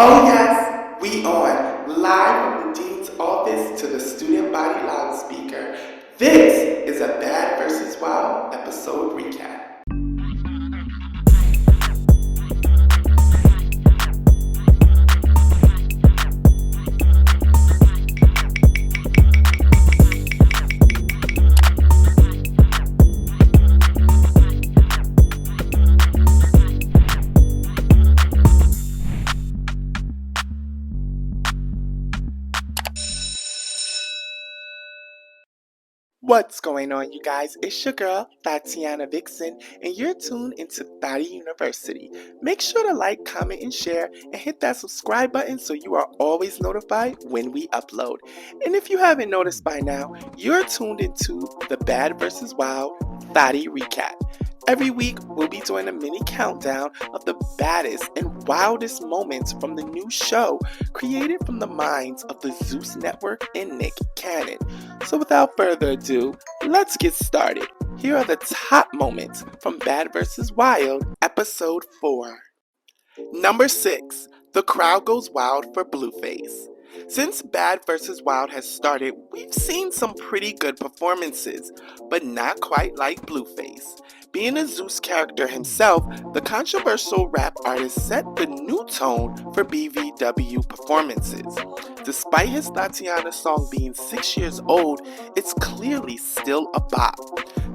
Oh yes, we on live from the Dean's office to the student body loudspeaker. This is a Bad versus Wild episode recap. What's going on, you guys? It's your girl, Tatiana Vixen, and you're tuned into Thotty University. Make sure to like, comment, and share, and hit that subscribe button so you are always notified when we upload. And if you haven't noticed by now, you're tuned into the Bad vs. Wild Thotty Recap. Every week, we'll be doing a mini countdown of the baddest and wildest moments from the new show created from the minds of the Zeus Network and Nick Cannon. So without further ado, let's get started. Here are the top moments from Bad vs. Wild, Episode 4. Number 6. The crowd goes wild for Blueface. Since Bad vs. Wild has started, we've seen some pretty good performances, but not quite like Blueface. Being a Zeus character himself, the controversial rap artist set the new tone for BVW performances. Despite his Tatiana song being 6 years old, it's clearly still a bop.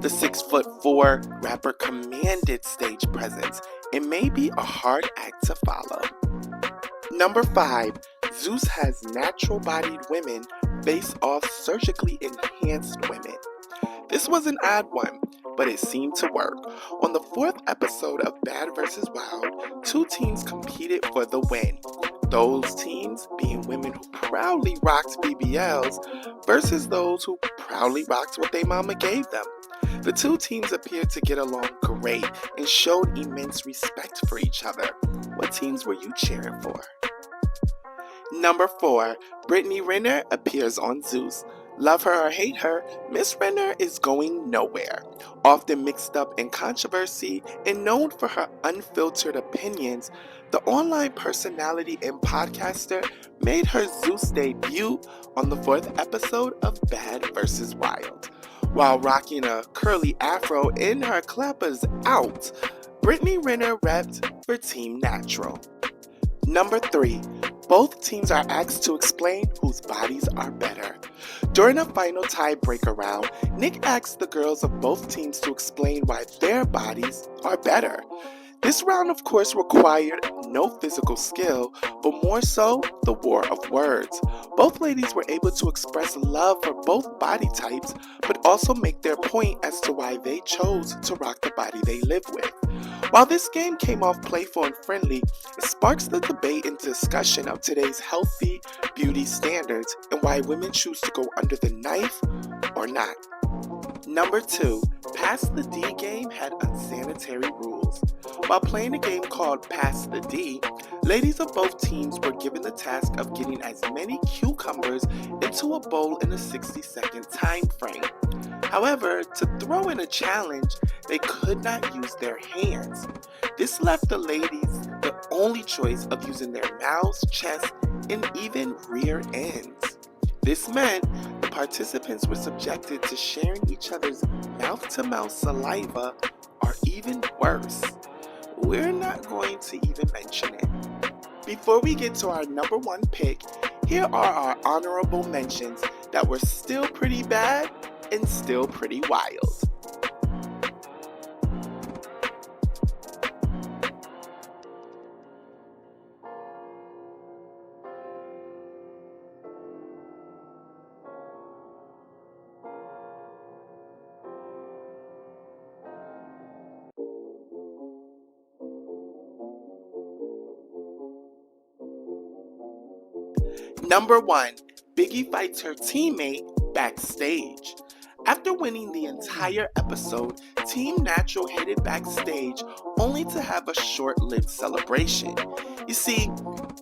The 6'4" rapper commanded stage presence. It may be a hard act to follow. Number 5. Zeus has natural-bodied women face off surgically enhanced women. This was an odd one, but it seemed to work. On the 4th episode of Bad vs. Wild, 2 teams competed for the win. Those teams being women who proudly rocked BBLs versus those who proudly rocked what their mama gave them. The 2 teams appeared to get along great and showed immense respect for each other. What teams were you cheering for? Number 4. Brittany Renner appears on Zeus. Love her or hate her, Miss Renner is going nowhere. Often mixed up in controversy and known for her unfiltered opinions, the online personality and podcaster made her Zeus debut on the 4th episode of Bad vs. Wild. While rocking a curly afro in her clappers out, Brittany Renner repped for Team Natural. Number 3. Both teams are asked to explain whose bodies are better. During a final tiebreaker round, Nick asked the girls of both teams to explain why their bodies are better. This round, of course, required no physical skill, but more so the war of words. Both ladies were able to express love for both body types, but also make their point as to why they chose to rock the body they live with. While this game came off playful and friendly, it sparks the debate and discussion of today's healthy beauty standards and why women choose to go under the knife or not. Number 2. Pass the D game had unsanitary rules. While playing a game called Pass the D, ladies of both teams were given the task of getting as many cucumbers into a bowl in a 60-second time frame. However, to throw in a challenge, they could not use their hands. This left the ladies the only choice of using their mouths, chest, and even rear ends. This meant the participants were subjected to sharing each other's mouth-to-mouth saliva, or even worse. We're not going to even mention it. Before we get to our number 1 pick, here are our honorable mentions that were still pretty bad and still pretty wild. Number 1. Biggie fights her teammate backstage. After winning the entire episode, Team Natural headed backstage only to have a short-lived celebration. You see,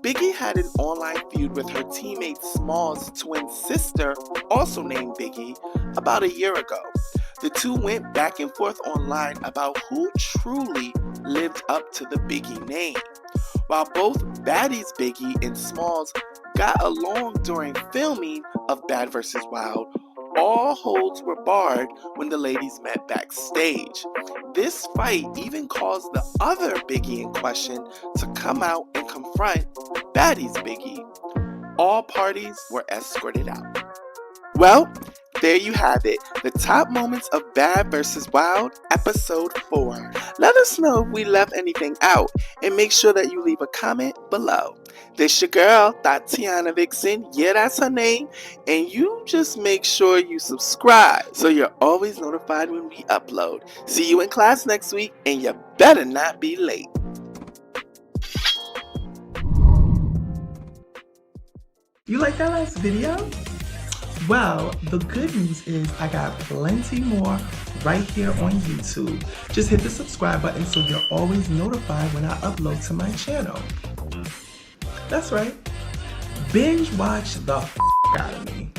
Biggie had an online feud with her teammate Small's twin sister, also named Biggie, about a year ago. The two went back and forth online about who truly lived up to the Biggie name. While both Baddies Biggie and Smalls got along during filming of Bad vs. Wild, all holds were barred when the ladies met backstage. This fight even caused the other Biggie in question to come out and confront Baddies Biggie. All parties were escorted out. Well, there you have it, the top moments of Bad vs. Wild, episode 4. Let us know if we left anything out, and make sure that you leave a comment below. This your girl, Tatiana Vixen, yeah, that's her name, and you just make sure you subscribe so you're always notified when we upload. See you in class next week, and you better not be late. You like that last video? Well, the good news is I got plenty more right here on YouTube. Just hit the subscribe button so you're always notified when I upload to my channel. That's right. Binge watch the out of me.